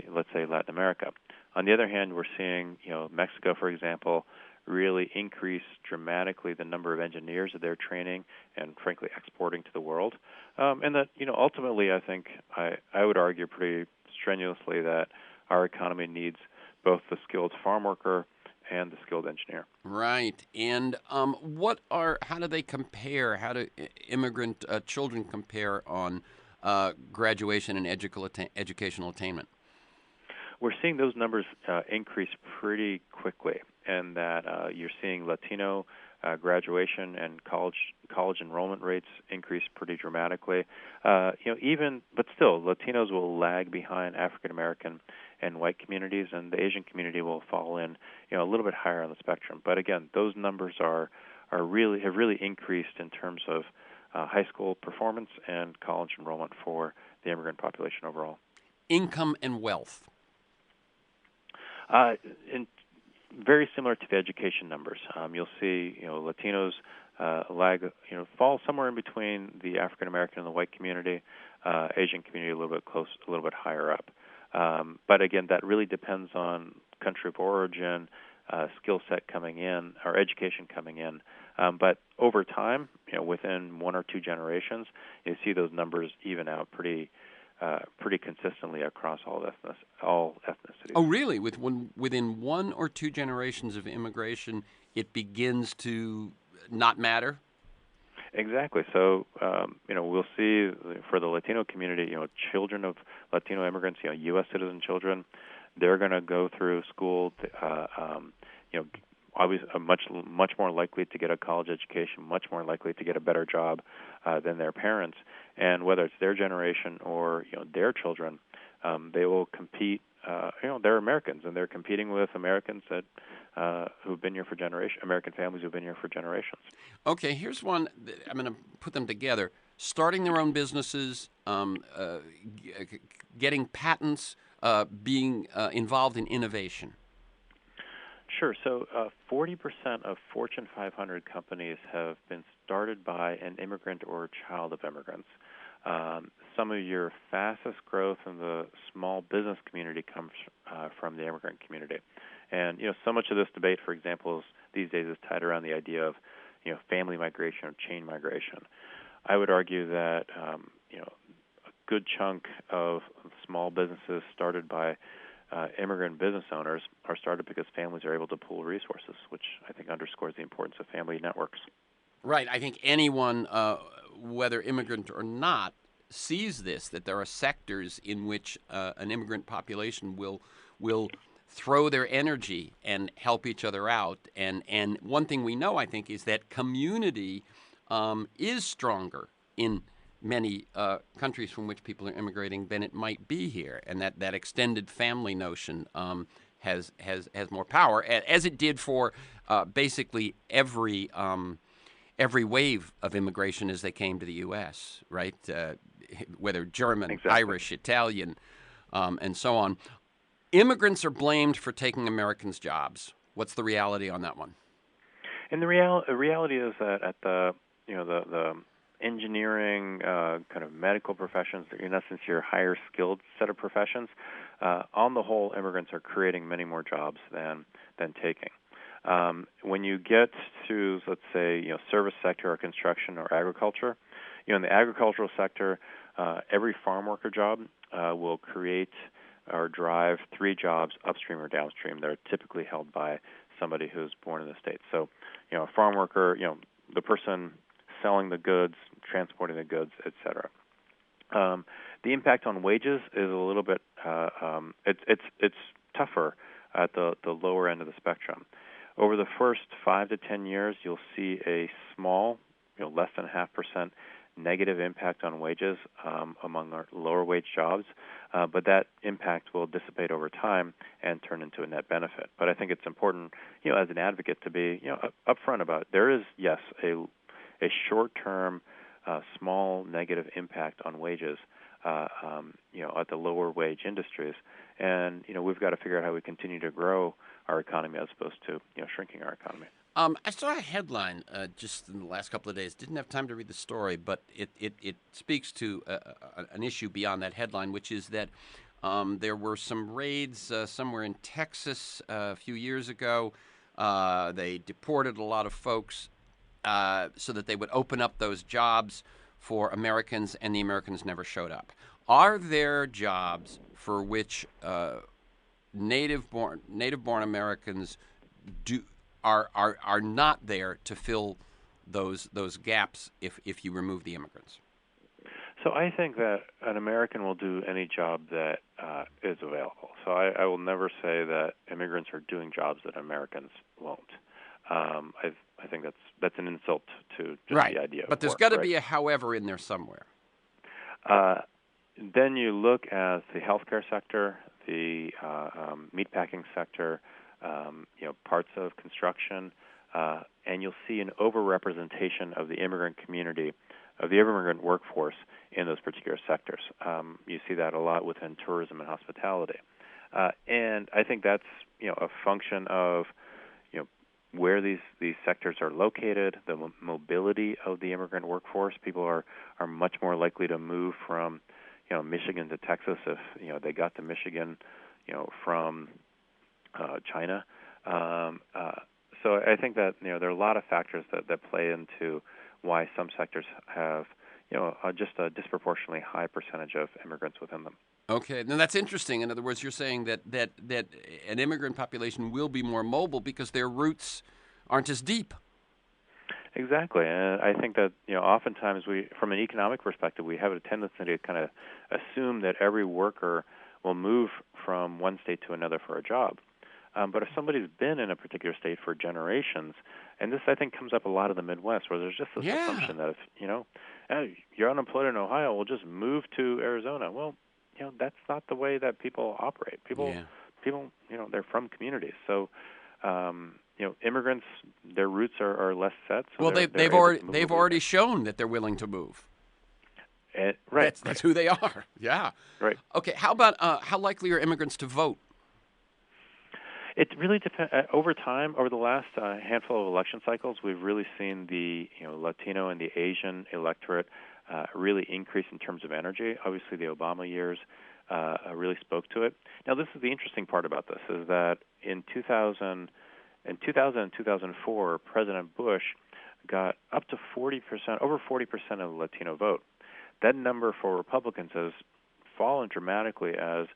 let's say, Latin America. On the other hand, we're seeing, Mexico, for example, really increase dramatically the number of engineers that they're training and, frankly, exporting to the world. And that, ultimately, I think I would argue pretty strenuously that our economy needs both the skilled farm worker and the skilled engineer. Right. And how do they compare? How do immigrant children compare on graduation and educational attainment? We're seeing those numbers increase pretty quickly, and that you're seeing Latino graduation and college enrollment rates increase pretty dramatically. But still, Latinos will lag behind African American and white communities, and the Asian community will fall in, a little bit higher on the spectrum. But again, those numbers have really increased in terms of high school performance and college enrollment for the immigrant population overall. Income and wealth. Very similar to the education numbers. You'll see, Latinos fall somewhere in between the African American and the white community. Asian community a little bit higher up. But again, that really depends on country of origin, skill set coming in, or education coming in. But over time, within one or two generations, you see those numbers even out pretty consistently across all ethnicities. Oh, really? Within one or two generations of immigration, it begins to not matter? Exactly. So, we'll see for the Latino community, children of Latino immigrants, U.S. citizen children, they're going to go through school, obviously much more likely to get a college education, much more likely to get a better job than their parents. And whether it's their generation or their children, they will compete. They're Americans, and they're competing with Americans who've been here for generations, American families who've been here for generations. Okay, here's one. I'm going to put them together. Starting their own businesses, getting patents, being involved in innovation. Sure. So 40% of Fortune 500 companies have been started by an immigrant or child of immigrants. Some of your fastest growth in the small business community comes from the immigrant community. And, so much of this debate, for example, these days is tied around the idea of, family migration or chain migration. I would argue that, a good chunk of small businesses started by immigrant business owners are started because families are able to pool resources, which I think underscores the importance of family networks. Right. I think anyone, whether immigrant or not, sees this, that there are sectors in which an immigrant population will throw their energy and help each other out. And one thing we know, I think, is that community is stronger in many countries from which people are immigrating than it might be here, and that extended family notion has more power, as it did for basically every wave of immigration as they came to the U.S., right? Whether German, Exactly. Irish, Italian, and so on. Immigrants are blamed for taking Americans' jobs. What's the reality on that one? And the reality is that at the engineering, kind of medical professions, in essence, your higher skilled set of professions, on the whole, immigrants are creating many more jobs than taking. When you get to, let's say, service sector or construction or agriculture, in the agricultural sector, every farm worker job will create or drive 3 jobs upstream or downstream that are typically held by somebody who's born in the States. So, a farm worker, the person selling the goods, transporting the goods, etc. The impact on wages is a little bit it's tougher at the lower end of the spectrum. Over the first 5 to 10 years, you'll see a small, less than 0.5% negative impact on wages among our lower wage jobs, but that impact will dissipate over time and turn into a net benefit. But I think it's important, as an advocate, to be, upfront about it. There is, yes, a short-term, small negative impact on wages, at the lower wage industries, and we've got to figure out how we continue to grow our economy as opposed to shrinking our economy. I saw a headline just in the last couple of days. Didn't have time to read the story, but it speaks to an issue beyond that headline, which is that there were some raids somewhere in Texas a few years ago. They deported a lot of folks so that they would open up those jobs for Americans, and the Americans never showed up. Are there jobs for which native-born Americans are not there to fill those gaps if you remove the immigrants? So I think that an American will do any job that is available. So I will never say that immigrants are doing jobs that Americans won't. I think that's an insult to just right. the idea. But there's got to be a however in there somewhere. Then you look at the healthcare sector, the meatpacking sector, parts of construction, and you'll see an overrepresentation of the immigrant community, of the immigrant workforce in those particular sectors. You see that a lot within tourism and hospitality. And I think that's, a function of, where these sectors are located, the mobility of the immigrant workforce. People are much more likely to move from, Michigan to Texas if, they got to Michigan, from China. So I think that, there are a lot of factors that play into why some sectors have, just a disproportionately high percentage of immigrants within them. Okay, now that's interesting. In other words, you're saying that an immigrant population will be more mobile because their roots aren't as deep. Exactly, and I think that oftentimes from an economic perspective, we have a tendency to kind of assume that every worker will move from one state to another for a job. But if somebody's been in a particular state for generations, and this I think comes up a lot in the Midwest, where there's just this assumption that if hey, you're unemployed in Ohio, we'll just move to Arizona. Well, that's not the way that people operate. People, they're from communities. So, immigrants, their roots are less set. So well, they've already shown that they're willing to move. Right. That's who they are. Yeah. Right. Okay. How about how likely are immigrants to vote? It really depends. Over time, over the last handful of election cycles, we've really seen the Latino and the Asian electorate really increase in terms of energy. Obviously, the Obama years really spoke to it. Now, this is the interesting part about this, is that in 2000 and 2004, President Bush got up to 40%, over 40% of the Latino vote. That number for Republicans has fallen dramatically as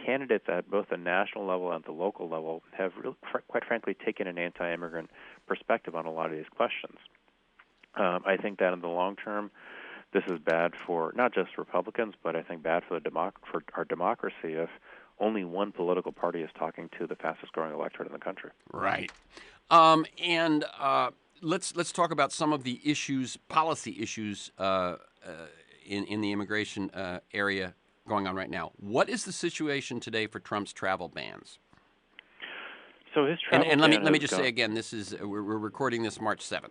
candidates at both the national level and the local level have, really, quite frankly, taken an anti-immigrant perspective on a lot of these questions. I think that in the long term, this is bad for not just Republicans, but I think bad for for our democracy if only one political party is talking to the fastest-growing electorate in the country. Right. And let's talk about some of the issues, policy issues in the immigration area going on right now. What is the situation today for Trump's travel bans? So his travel and let me just say again, this is we're recording this March 7th.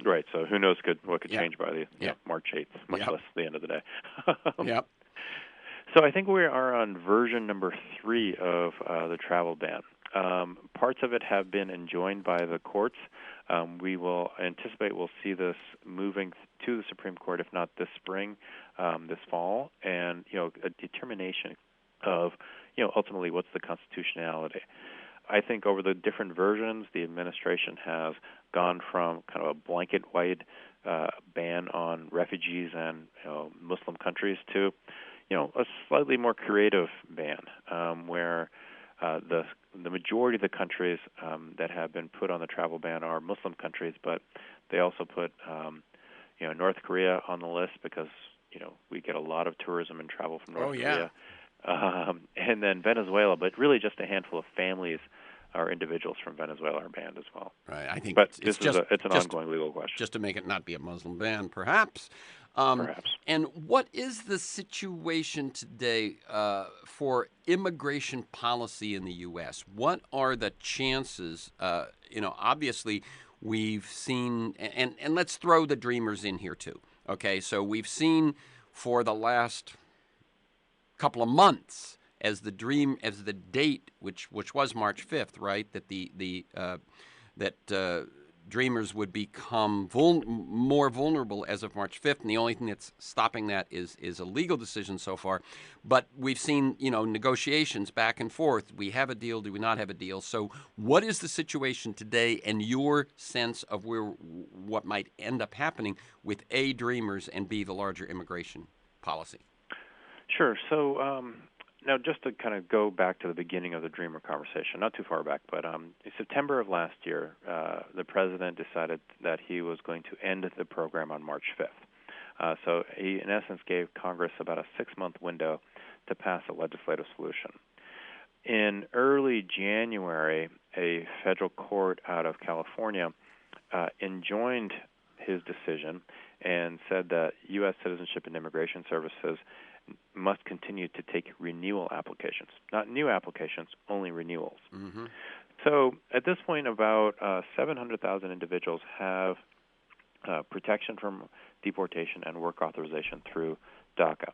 Right. So who knows what could change by the March 8th, much less the end of the day. Yep. So I think we are on version number 3 of the travel ban. Parts of it have been enjoined by the courts. We will anticipate we'll see this moving to the Supreme Court, if not this spring, this fall, and a determination of ultimately what's the constitutionality. I think over the different versions, the administration has gone from kind of a blanket-wide ban on refugees and Muslim countries to a slightly more creative ban, where the majority of the countries that have been put on the travel ban are Muslim countries, but they also put North Korea on the list because we get a lot of tourism and travel from North Korea, and then Venezuela, but really just a handful of families or individuals from Venezuela are banned as well. Right. I think But it's this is just an ongoing legal question, just to make it not be a Muslim ban, perhaps. Um, perhaps. and what is the situation today for immigration policy in the U.S.? What are the chances? Obviously, we've seen, and let's throw the Dreamers in here too. Okay, so we've seen for the last couple of months as the date, which was March 5th, right? That Dreamers would become more vulnerable as of March 5th, and the only thing that's stopping that is a legal decision so far. But we've seen, negotiations back and forth. We have a deal, do we not have a deal? So what is the situation today and your sense of what might end up happening with A, Dreamers, and B, the larger immigration policy? Sure. So now, just to kind of go back to the beginning of the Dreamer conversation, not too far back, but in September of last year, the president decided that he was going to end the program on March 5th. So he, in essence, gave Congress about a 6-month window to pass a legislative solution. In early January, a federal court out of California enjoined his decision and said that U.S. Citizenship and Immigration Services must continue to take renewal applications, not new applications, only renewals. Mm-hmm. So at this point, about 700,000 individuals have protection from deportation and work authorization through DACA.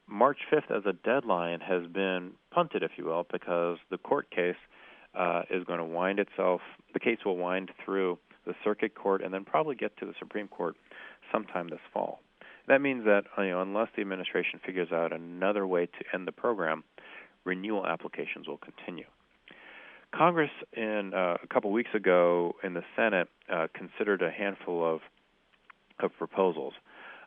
March 5th as a deadline has been punted, if you will, because the court case is going to wind itself, the case will wind through the circuit court and then probably get to the Supreme Court sometime this fall. That means that unless the administration figures out another way to end the program, renewal applications will continue. Congress, a couple weeks ago in the Senate, considered a handful of proposals.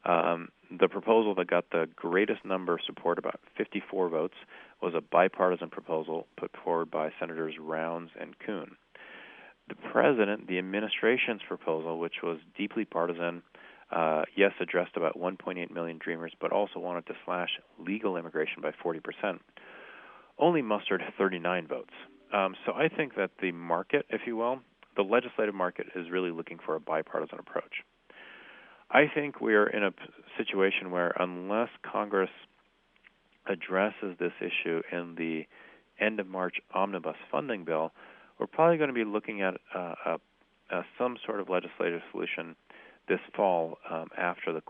The proposal that got the greatest number of support, about 54 votes, was a bipartisan proposal put forward by Senators Rounds and Kuhn. The president, the administration's proposal, which was deeply partisan, yes, addressed about 1.8 million Dreamers, but also wanted to slash legal immigration by 40%, only mustered 39 votes. So I think that the market, if you will, the legislative market is really looking for a bipartisan approach. I think we are in a situation where unless Congress addresses this issue in the end of March omnibus funding bill, we're probably going to be looking at some sort of legislative solution this fall after the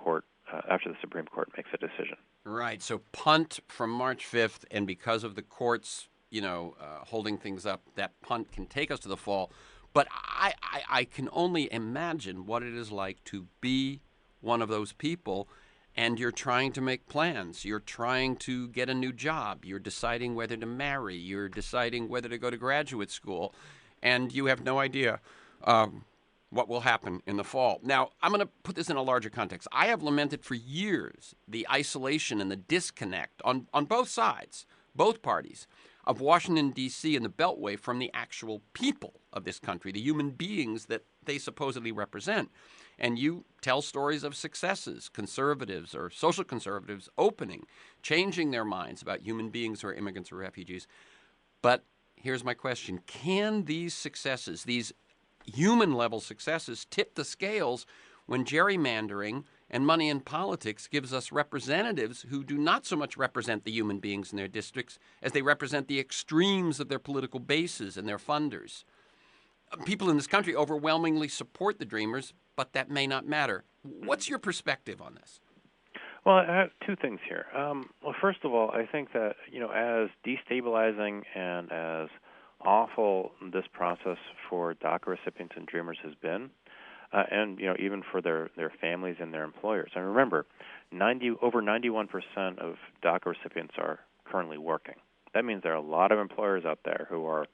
Supreme Court makes a decision. Right. So punt from March 5th, and because of the courts, holding things up, that punt can take us to the fall. But I can only imagine what it is like to be one of those people, and you're trying to make plans. You're trying to get a new job. You're deciding whether to marry. You're deciding whether to go to graduate school, and you have no idea what will happen in the fall. Now, I'm going to put this in a larger context. I have lamented for years the isolation and the disconnect on both sides, both parties, of Washington, D.C. and the Beltway from the actual people of this country, the human beings that they supposedly represent. And you tell stories of successes, conservatives or social conservatives opening, changing their minds about human beings who are immigrants or refugees. But here's my question. Can these successes, these human-level successes, tip the scales when gerrymandering and money in politics gives us representatives who do not so much represent the human beings in their districts as they represent the extremes of their political bases and their funders? People in this country overwhelmingly support the Dreamers, but that may not matter. What's your perspective on this? Well, I have two things here. Well, first of all, I think that, as destabilizing and as awful this process for DACA recipients and Dreamers has been, and even for their families and their employers. And remember, over 91% of DACA recipients are currently working. That means there are a lot of employers out there who are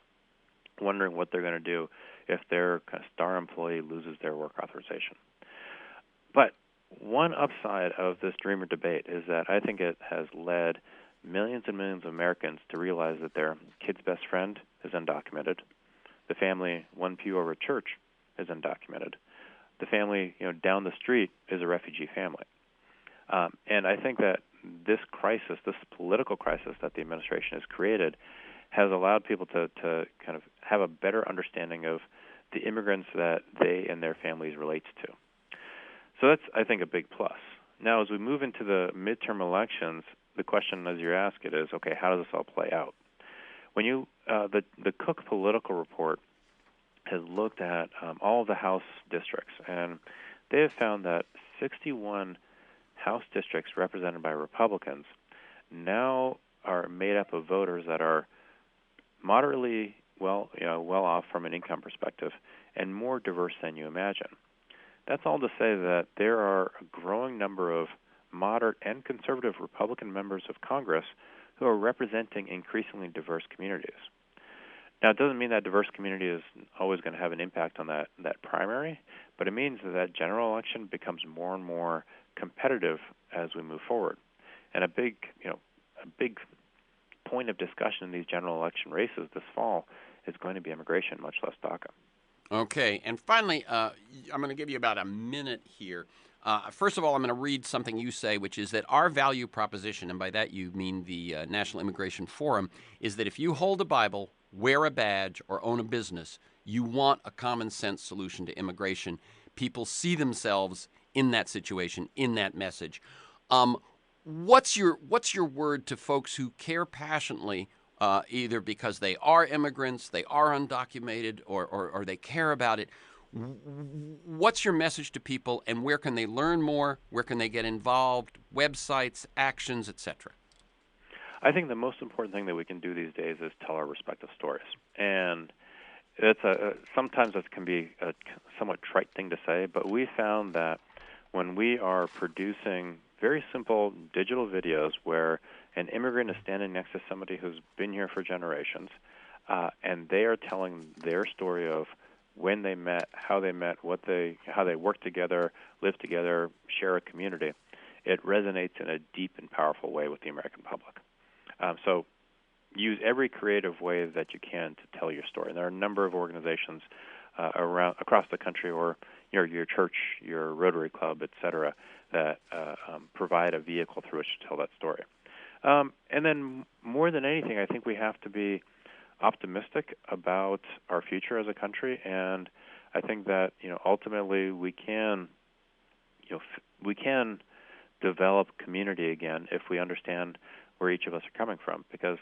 wondering what they're going to do if their kind of star employee loses their work authorization. But one upside of this Dreamer debate is that I think it has led millions and millions of Americans to realize that their kid's best friend is undocumented. The family one pew over church is undocumented. The family down the street is a refugee family. And I think that this crisis, this political crisis that the administration has created, has allowed people to kind of have a better understanding of the immigrants that they and their families relate to. So that's, I think, a big plus. Now, as we move into the midterm elections, the question, as you ask it, is, okay, how does this all play out? When you the Cook Political Report has looked at all of the House districts, and they have found that 61 House districts represented by Republicans now are made up of voters that are moderately well off from an income perspective and more diverse than you imagine. That's all to say that there are a growing number of moderate and conservative Republican members of Congress who are representing increasingly diverse communities. Now, it doesn't mean that diverse community is always going to have an impact on that primary, but it means that general election becomes more and more competitive as we move forward. And a big point of discussion in these general election races this fall is going to be immigration, much less DACA. Okay, and finally, I'm going to give you about a minute here. First of all, I'm going to read something you say, which is that our value proposition, and by that you mean the National Immigration Forum, is that if you hold a Bible, wear a badge, or own a business, you want a common sense solution to immigration. People see themselves in that situation, in that message. What's your word to folks who care passionately, either because they are immigrants, they are undocumented, or they care about it? What's your message to people, and where can they learn more? Where can they get involved? Websites, actions, etc. I think the most important thing that we can do these days is tell our respective stories. And it's sometimes it can be a somewhat trite thing to say, but we found that when we are producing very simple digital videos where an immigrant is standing next to somebody who's been here for generations, and they are telling their story of when they met, how they met, how they work together, live together, share a community, it resonates in a deep and powerful way with the American public. So use every creative way that you can to tell your story. And there are a number of organizations across the country, or your church, your Rotary Club, et cetera, that provide a vehicle through which to tell that story. And then more than anything, I think we have to be optimistic about our future as a country, and I think that ultimately we can develop community again if we understand where each of us are coming from, because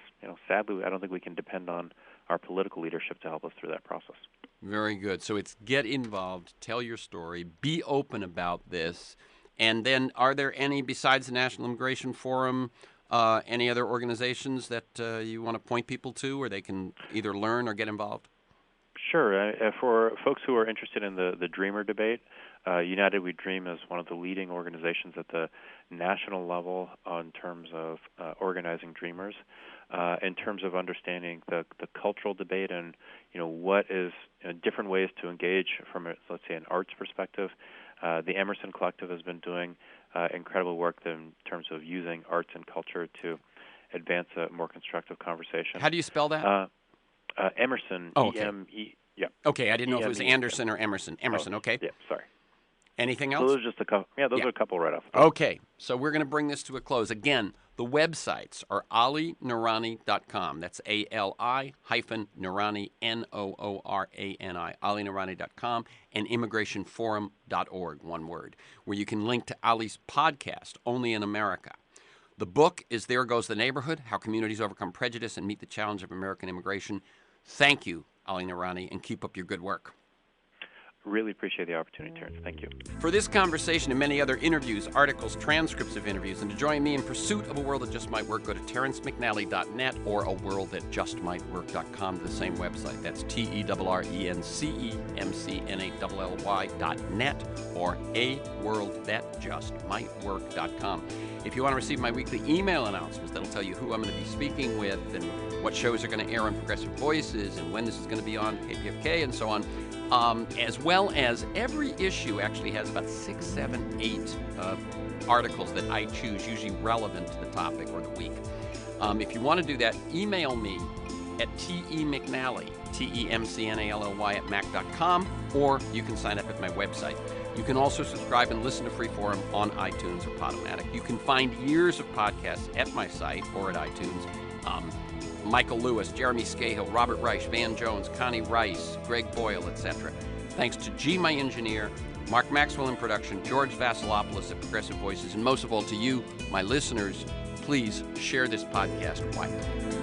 sadly I don't think we can depend on our political leadership to help us through that process. Very good. So it's get involved, tell your story, be open about this, and then are there any, besides the National Immigration Forum, any other organizations that you want to point people to where they can either learn or get involved? Sure. For folks who are interested in the Dreamer debate, United We Dream is one of the leading organizations at the national level in terms of organizing dreamers, in terms of understanding the cultural debate and what is different ways to engage from, let's say, an arts perspective. The Emerson Collective has been doing incredible work in terms of using arts and culture to advance a more constructive conversation. How do you spell that? Emerson, okay. E-M-E, yeah. Okay, I didn't know if it was Anderson or Emerson. Emerson, okay. Yeah, sorry. Anything else? So those are just a couple. Yeah, those are a couple right off. Okay, so we're going to bring this to a close. Again, the websites are alinoorani.com. That's ALI-Noorani, Noorani, alinoorani.com, and immigrationforum.org, one word, where you can link to Ali's podcast, Only in America. The book is There Goes the Neighborhood, How Communities Overcome Prejudice and Meet the Challenge of American Immigration. Thank you, Ali Noorani, and keep up your good work. Really appreciate the opportunity, Terrence. Thank you. For this conversation and many other interviews, articles, transcripts of interviews, and to join me in pursuit of a world that just might work, go to terrencemcnally.net or aworldthatjustmightwork.com to the same website. That's TERRENCEMCNALLY.net or aworldthatjustmightwork.com. If you want to receive my weekly email announcements, that'll tell you who I'm going to be speaking with and what shows are going to air on Progressive Voices and when this is going to be on KPFK and so on. As well as every issue actually has about 6, 7, 8 articles that I choose, usually relevant to the topic or the week. If you want to do that, email me at temcnally, TEMCNALLY at mac.com, or you can sign up at my website. You can also subscribe and listen to Freeform on iTunes or Podomatic. You can find years of podcasts at my site or at iTunes. Michael Lewis, Jeremy Scahill, Robert Reich, Van Jones, Connie Rice, Greg Boyle, etc. Thanks to G, my engineer, Mark Maxwell in production, George Vasilopoulos at Progressive Voices, and most of all to you, my listeners. Please share this podcast widely.